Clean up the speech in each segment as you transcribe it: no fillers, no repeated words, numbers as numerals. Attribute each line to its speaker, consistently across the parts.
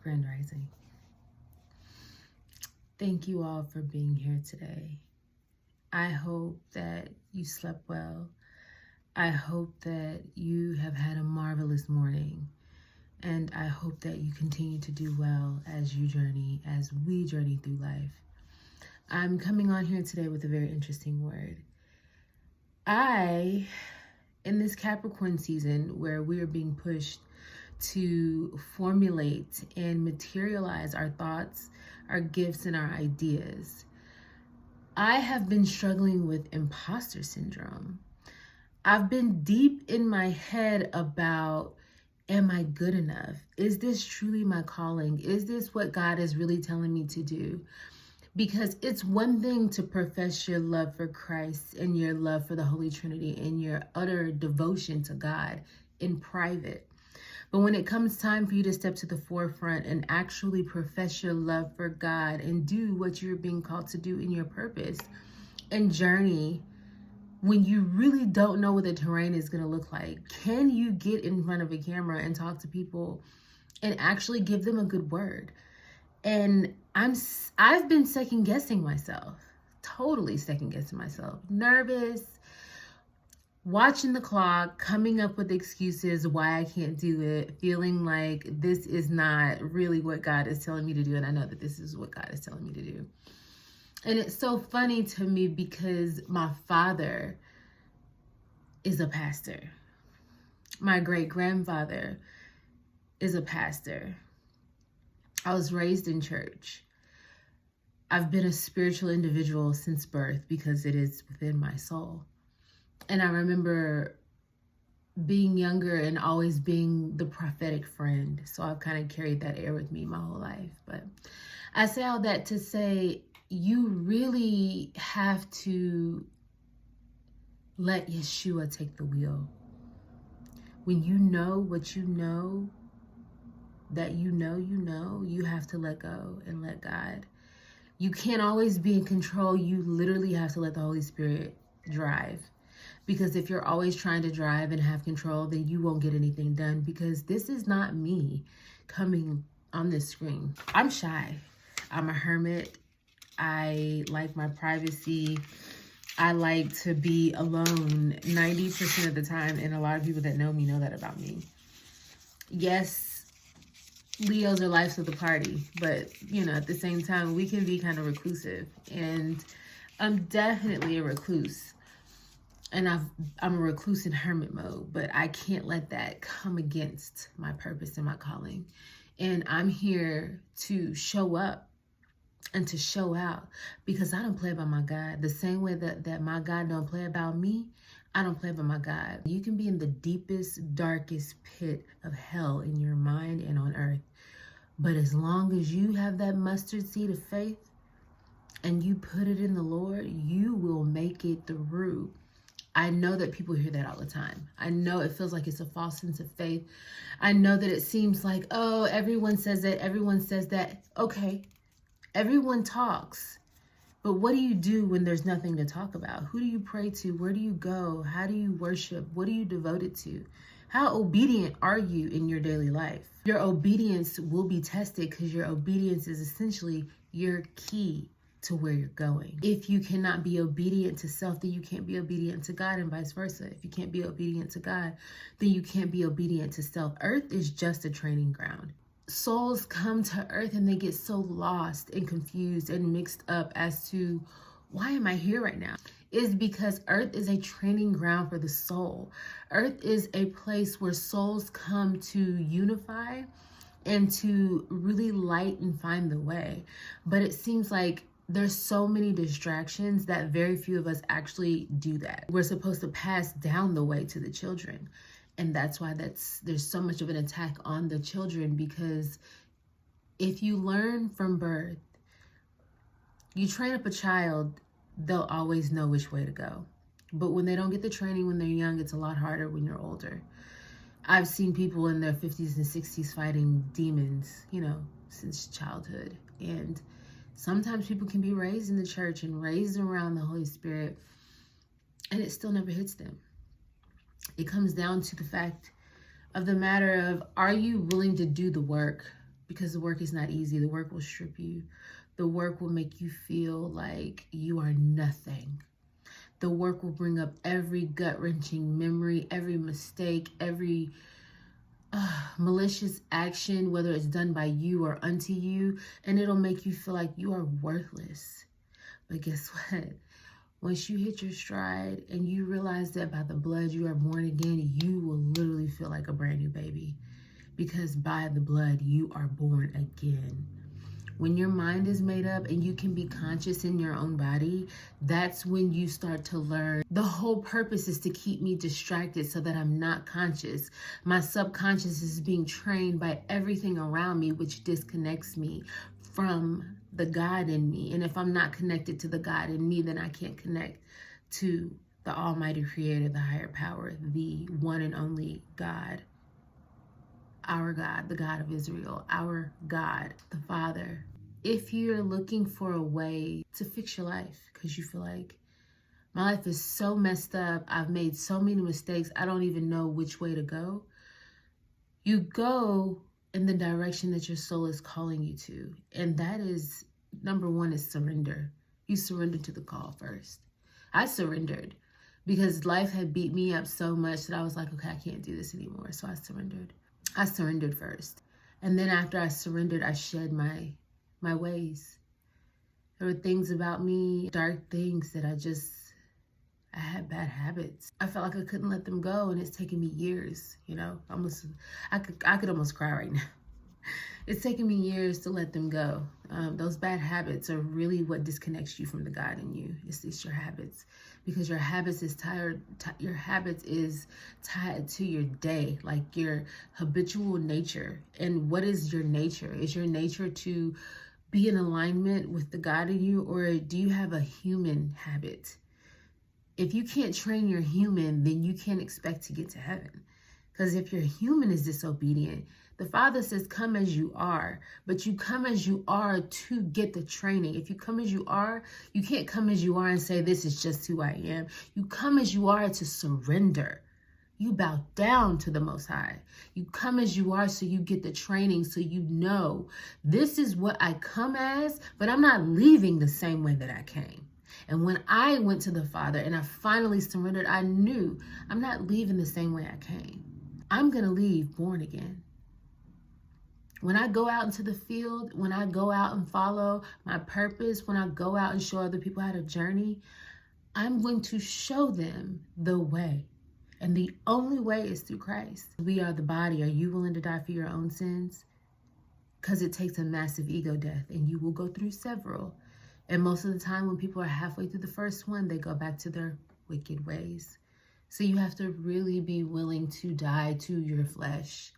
Speaker 1: Grand Rising. Thank you all for being here today. I hope that you slept well. I hope that you have had a marvelous morning. And I hope that you continue to do well as we journey through life. I'm coming on here today with a very interesting word. In this Capricorn season where we are being pushed to formulate and materialize our thoughts, our gifts, and our ideas, I have been struggling with imposter syndrome. I've been deep in my head about, am I good enough? Is this truly my calling? Is this what God is really telling me to do? Because it's one thing to profess your love for Christ and your love for the Holy Trinity and your utter devotion to God in private. But when it comes time for you to step to the forefront and actually profess your love for God and do what you're being called to do in your purpose and journey, when you really don't know what the terrain is going to look like, can you get in front of a camera and talk to people and actually give them a good word? And I've been second guessing myself, totally second guessing myself, nervous, watching the clock, coming up with excuses why I can't do it, feeling like this is not really what God is telling me to do. And I know that this is what God is telling me to do. And it's so funny to me because my father is a pastor. My great-grandfather is a pastor. I was raised in church. I've been a spiritual individual since birth because it is within my soul. And I remember being younger and always being the prophetic friend. So I've kind of carried that air with me my whole life. But I say all that to say, you really have to let Yeshua take the wheel. When you know what you know, that you know, you have to let go and let God. You can't always be in control. You literally have to let the Holy Spirit drive. Because if you're always trying to drive and have control, then you won't get anything done. Because this is not me coming on this screen. I'm shy. I'm a hermit. I like my privacy. I like to be alone 90% of the time. And a lot of people that know me know that about me. Yes, Leos are lives of the party. But, at the same time, we can be kind of reclusive. And I'm definitely a recluse. And I'm a recluse in hermit mode, but I can't let that come against my purpose and my calling. And I'm here to show up and to show out because I don't play about my God. The same way that my God don't play about me, I don't play about my God. You can be in the deepest, darkest pit of hell in your mind and on earth. But as long as you have that mustard seed of faith and you put it in the Lord, you will make it through. I know that people hear that all the time. I know it feels like it's a false sense of faith. I know that it seems like, oh, everyone says it, everyone says that. Okay, everyone talks. But what do you do when there's nothing to talk about? Who do you pray to? Where do you go? How do you worship? What are you devoted to? How obedient are you in your daily life? Your obedience will be tested because your obedience is essentially your key to where you're going. If you cannot be obedient to self, then you can't be obedient to God, and vice versa. If you can't be obedient to God, then you can't be obedient to self. Earth is just a training ground. Souls come to earth and they get so lost and confused and mixed up as to, why am I here right now? Is because earth is a training ground for the soul. Earth is a place where souls come to unify and to really light and find the way. But it seems like there's so many distractions that very few of us actually do that. We're supposed to pass down the way to the children. And that's why there's so much of an attack on the children, because if you learn from birth, you train up a child, they'll always know which way to go. But when they don't get the training when they're young, it's a lot harder when you're older. I've seen people in their 50s and 60s fighting demons, since childhood. And sometimes people can be raised in the church and raised around the Holy Spirit, and it still never hits them. It comes down to the fact of the matter of, are you willing to do the work because the work is not easy. The work will strip you. The work will make you feel like you are nothing. The work will bring up every gut-wrenching memory, every mistake, every malicious action, whether it's done by you or unto you, and it'll make you feel like you are worthless. But guess what? Once you hit your stride and you realize that by the blood you are born again, you will literally feel like a brand new baby, because by the blood you are born again. When your mind is made up and you can be conscious in your own body, that's when you start to learn. The whole purpose is to keep me distracted so that I'm not conscious. My subconscious is being trained by everything around me, which disconnects me from the God in me. And if I'm not connected to the God in me, then I can't connect to the Almighty Creator, the higher power, the one and only God. Our God, the God of Israel, our God, the Father. If you're looking for a way to fix your life because you feel like, my life is so messed up, I've made so many mistakes, I don't even know which way to go, you go in the direction that your soul is calling you to. And that is, number one, is surrender. You surrender to the call first. I surrendered because life had beat me up so much that I was like, okay, I can't do this anymore. So I surrendered. I surrendered first. And then after I surrendered, I shed my ways. There were things about me, dark things that I had bad habits. I felt like I couldn't let them go, and it's taken me years, I could almost cry right now. It's taken me years to let them go. Those bad habits are really what disconnects you from the God in you. It's your habits, because your habits is tied to your day, like your habitual nature. And what is your nature? Is your nature to be in alignment with the God in you, or do you have a human habit? If you can't train your human, then you can't expect to get to heaven. Because if your human is disobedient, the Father says, come as you are, but you come as you are to get the training. If you come as you are, you can't come as you are and say, this is just who I am. You come as you are to surrender. You bow down to the Most High. You come as you are so you get the training, so you know this is what I come as, but I'm not leaving the same way that I came. And when I went to the Father and I finally surrendered, I knew I'm not leaving the same way I came. I'm going to leave born again. When I go out into the field, when I go out and follow my purpose, when I go out and show other people how to journey, I'm going to show them the way. And the only way is through Christ. We are the body. Are you willing to die for your own sins? Because it takes a massive ego death, and you will go through several. And most of the time when people are halfway through the first one, they go back to their wicked ways. So you have to really be willing to die to your flesh.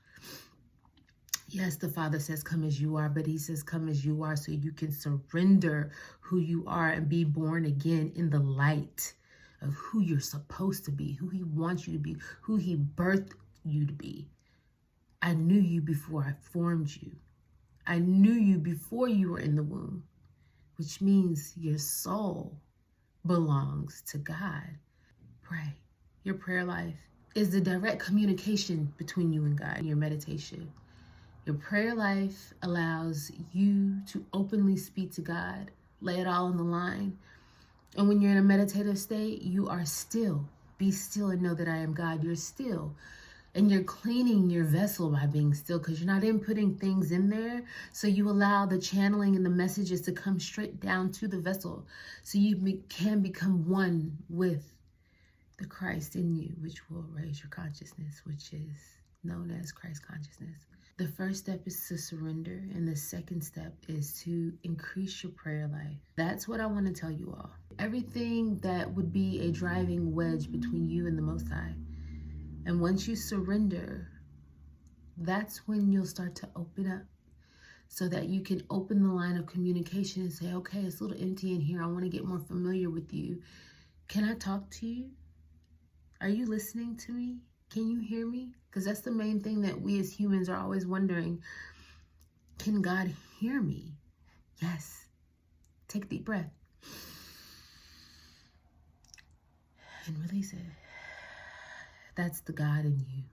Speaker 1: Yes, the Father says, come as you are, but he says, come as you are so you can surrender who you are and be born again in the light of who you're supposed to be, who he wants you to be, who he birthed you to be. I knew you before I formed you. I knew you before you were in the womb, which means your soul belongs to God. Pray. Your prayer life is the direct communication between you and God. Your meditation. Your prayer life allows you to openly speak to God, lay it all on the line. And when you're in a meditative state, you are still. Be still and know that I am God. You're still. And you're cleaning your vessel by being still, because you're not inputting things in there. So you allow the channeling and the messages to come straight down to the vessel. So you can become one with the Christ in you, which will raise your consciousness, which is known as Christ consciousness. The first step is to surrender, and the second step is to increase your prayer life. That's what I want to tell you all. Everything that would be a driving wedge between you and the Most High. And once you surrender, that's when you'll start to open up, so that you can open the line of communication and say, okay, it's a little empty in here. I want to get more familiar with you. Can I talk to you? Are you listening to me? Can you hear me? Because that's the main thing that we as humans are always wondering. Can God hear me? Yes. Take a deep breath. And release it. That's the God in you.